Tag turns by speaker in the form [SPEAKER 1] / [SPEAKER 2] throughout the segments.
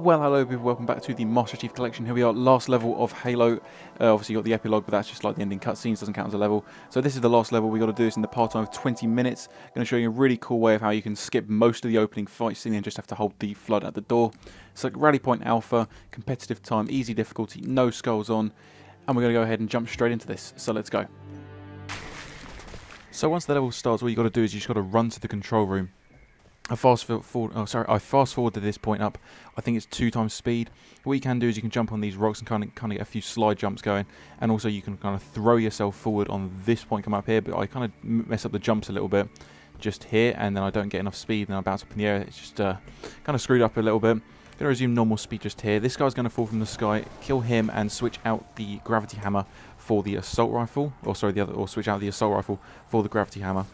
[SPEAKER 1] Well, hello people, welcome back to the Master Chief Collection. Here we are, last level of Halo. Obviously you got the epilogue, but that's just like the ending cutscenes, doesn't count as a level. So this is the last level. We got to do this in the part time of 20 minutes. Going to show you a really cool way of how you can skip most of the opening fight scene and just have to hold the flood at the door. It's like Rally Point Alpha, competitive time, easy difficulty, no skulls on. And we're going to go ahead and jump straight into this. So let's go. So once the level starts, all you got to do is you just got to run to the control room. I fast forward to this point up. I think it's 2 times speed. What you can do is you can jump on these rocks and kind of get a few slide jumps going, and also you can kind of throw yourself forward on this point, come up here. But I kind of mess up the jumps a little bit just here, and then I don't get enough speed, and I bounce up in the air. It's just kind of screwed up a little bit. Gonna resume normal speed just here. This guy's gonna fall from the sky, kill him, and switch out the gravity hammer for the assault rifle, or sorry, switch out the assault rifle for the gravity hammer.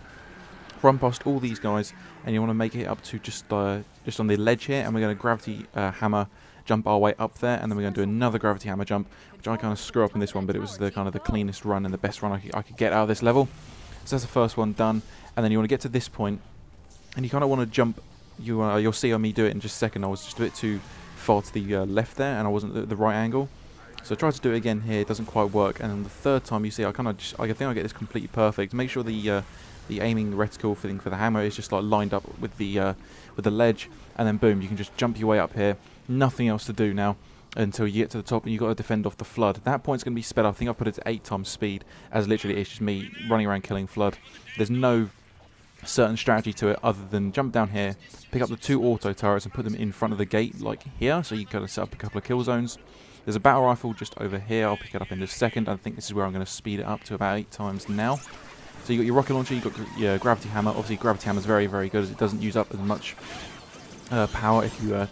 [SPEAKER 1] Run past all these guys, and you want to make it up to just on the ledge here, and we're going to gravity hammer jump our way up there, and then we're going to do another gravity hammer jump, which I kind of screw up in this one, but it was the kind of the cleanest run and the best run I could get out of this level. So that's the first one done, and then you want to get to this point, and you kind of want to jump. You'll see me do it in just a second. I was just a bit too far to the left there, and I wasn't at the right angle. So I tried to do it again here. It doesn't quite work, and then the third time you see, I think I get this completely perfect. Make sure the aiming reticle thing for the hammer is just like lined up with the ledge, and then boom, you can just jump your way up here. Nothing else to do now until you get to the top, and you've got to defend off the flood. At that point's going to be sped up. I think I put it to 8 times speed, as literally it's just me running around killing flood. There's no certain strategy to it other than jump down here, pick up the 2 auto turrets and put them in front of the gate like here, so you got to set up a couple of kill zones. There's a battle rifle just over here. I'll pick it up in just a second. I think this is where I'm going to speed it up to about 8 times now. So you got your rocket launcher, you got your gravity hammer. Obviously, gravity hammer is very, very good as it doesn't use up as much power if you.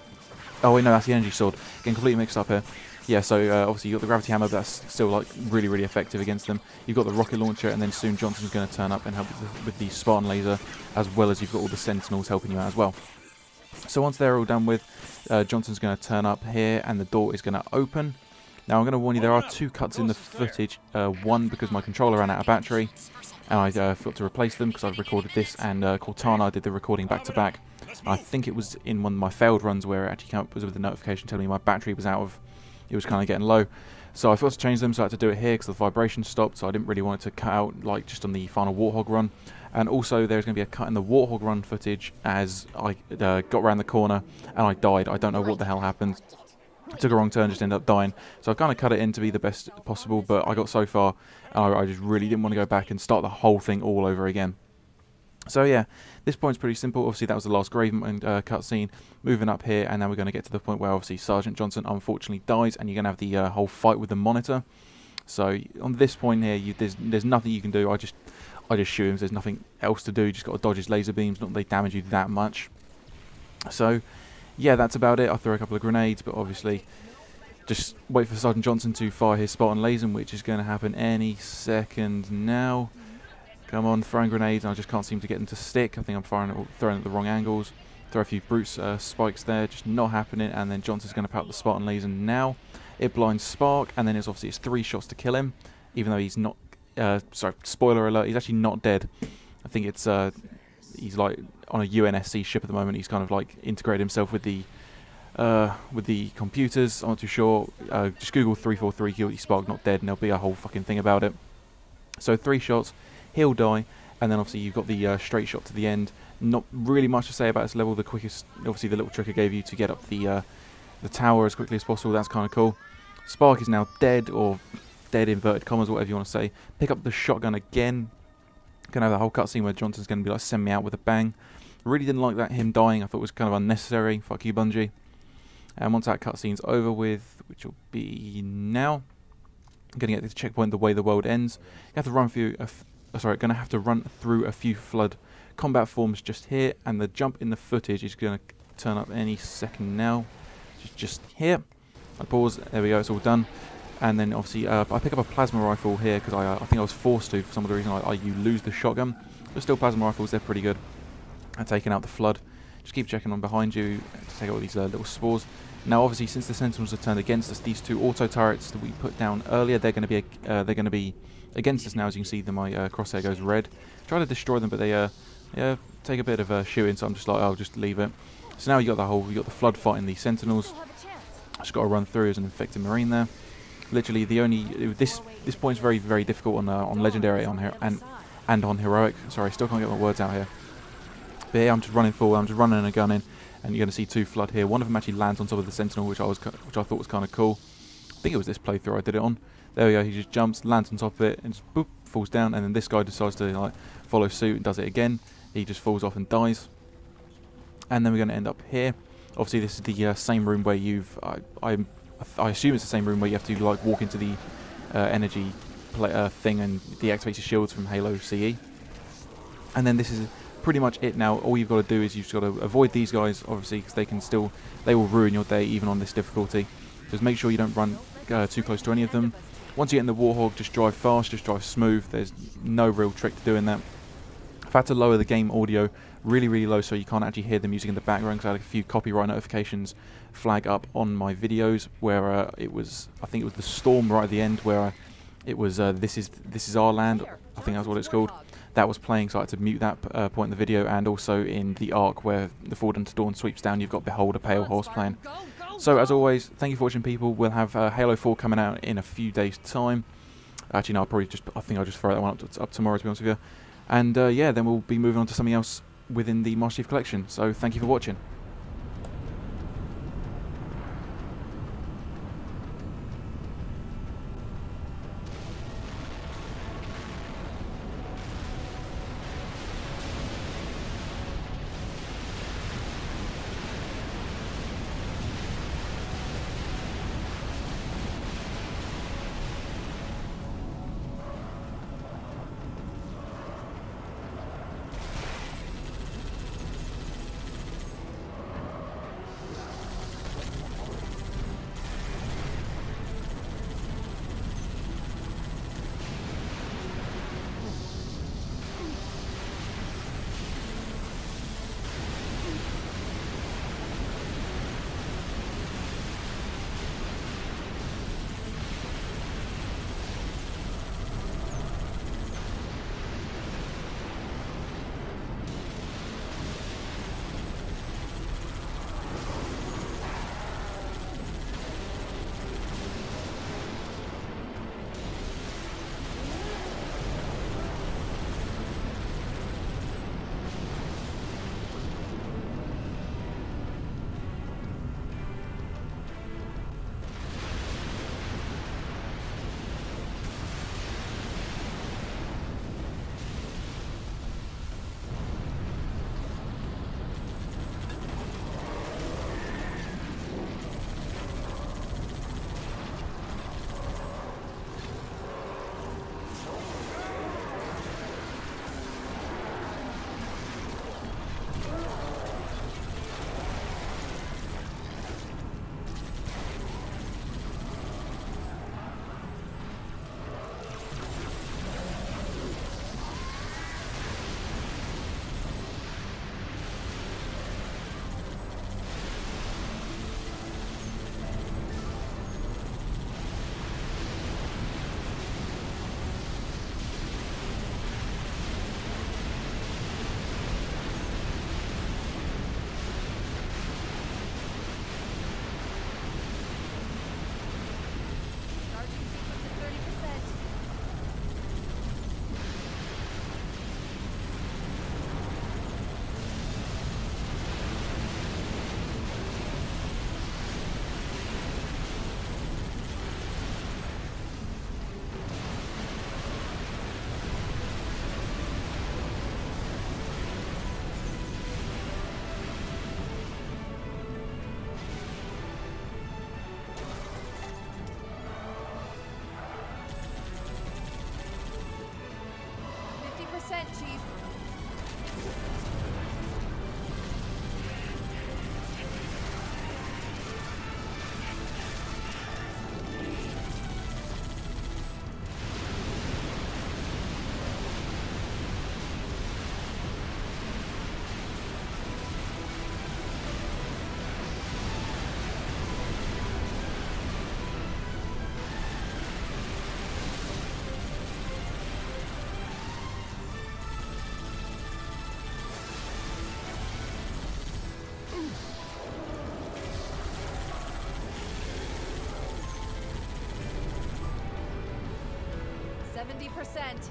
[SPEAKER 1] Oh wait, no, that's the energy sword. Getting completely mixed up here. Yeah, so obviously you got the gravity hammer, but that's still like really, really effective against them. You've got the rocket launcher, and then soon Johnson's going to turn up and help with the Spartan laser, as well as you've got all the Sentinels helping you out as well. So once they're all done with, Johnson's going to turn up here, and the door is going to open. Now I'm going to warn you, there are 2 cuts in the footage. One because my controller ran out of battery, and I forgot to replace them because I've recorded this, and Cortana did the recording back to back. I think it was in one of my failed runs where it actually came up with the notification telling me my battery was out of, it was kind of getting low. So I forgot to change them, so I had to do it here because the vibration stopped, so I didn't really want it to cut out like just on the final Warthog run. And also there's going to be a cut in the Warthog run footage as I got around the corner and I died. I don't know what the hell happened. I took a wrong turn, just ended up dying. So I've kind of cut it in to be the best possible, but I got so far, I just really didn't want to go back and start the whole thing all over again. So yeah, this point's pretty simple. Obviously that was the last Graveman cutscene. Moving up here, and now we're going to get to the point where obviously Sergeant Johnson unfortunately dies, and you're going to have the whole fight with the monitor. So on this point here, there's nothing you can do. I just shoot him. There's nothing else to do. You just got to dodge his laser beams. Not that they damage you that much. So yeah, that's about it. I throw a couple of grenades, but obviously just wait for Sergeant Johnson to fire his Spartan laser, which is going to happen any second now. Come on, throwing grenades, and I just can't seem to get them to stick. I think I'm throwing at the wrong angles. Throw a few brute spikes there, just not happening, and then Johnson's going to pout the Spartan laser now. It blinds Spark, and then it's 3 shots to kill him, even though he's not, sorry, spoiler alert, he's actually not dead. I think it's, he's like on a UNSC ship at the moment. He's kind of like integrated himself with the computers. I'm not too sure. Just Google 343 guilty Spark not dead, and there'll be a whole fucking thing about it. So 3 shots, he'll die, and then obviously you've got the straight shot to the end. Not really much to say about this level. The quickest, obviously the little trick I gave you to get up the tower as quickly as possible. That's kind of cool. Spark is now dead, or dead inverted commas, whatever you want to say. Pick up the shotgun again. Gonna have a whole cutscene where Johnson's gonna be like, send me out with a bang. Really didn't like that, him dying. I thought it was kind of unnecessary. Fuck you, Bungie. And once that cutscene's over with, which will be now, I'm gonna get to the checkpoint the way the world ends. You have to run through gonna have to run through a few flood combat forms just here, and the jump in the footage is gonna turn up any second now. Just here. I pause. There we go. It's all done. And then obviously I pick up a plasma rifle here because I think I was forced to for some of the reason you lose the shotgun. But still, plasma rifles, they're pretty good at taking out the flood. Just keep checking on behind you to take out all these little spores. Now, obviously, since the Sentinels are turned against us, these 2 auto turrets that we put down earlier, they're going to be against us now. As you can see, my crosshair goes red. Try to destroy them, but they take a bit of shooting. So I'm just like, I'll just leave it. So now you got the flood fighting the Sentinels. Just got to run through as an infected marine there. Literally the only this point is very, very difficult on legendary and on heroic. Sorry, still can't get my words out here. But here I'm just running forward. I'm just running and gunning, and you're going to see 2 flood here. One of them actually lands on top of the sentinel, which I thought was kind of cool. I think it was this playthrough I did it on. There we go. He just jumps, lands on top of it, and just boop, falls down. And then this guy decides to like follow suit and does it again. He just falls off and dies. And then we're going to end up here. Obviously, this is the same room where you've. I assume it's the same room where you have to like walk into the energy thing and deactivate your shields from Halo CE. And then this is pretty much it now. All you've got to do is you've got to avoid these guys, obviously, because they will ruin your day even on this difficulty. Just make sure you don't run too close to any of them. Once you get in the Warthog, just drive fast, just drive smooth. There's no real trick to doing that. I've had to lower the game audio really, really low so you can't actually hear the music in the background, because I had a few copyright notifications flag up on my videos where I think it was the storm right at the end where it was this is our land, I think that's what it's called. That was playing, so I had to mute that point in the video, and also in the Ark where the Forward Unto Dawn sweeps down, you've got Behold a Pale Horse playing. So as always, thank you for watching, people. We'll have Halo 4 coming out in a few days' time. Actually, no, I think I'll just throw that one up tomorrow, to be honest with you. And yeah, then we'll be moving on to something else within the Master Chief Collection. So thank you for watching.
[SPEAKER 2] 70%.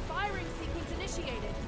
[SPEAKER 2] Firing sequence initiated.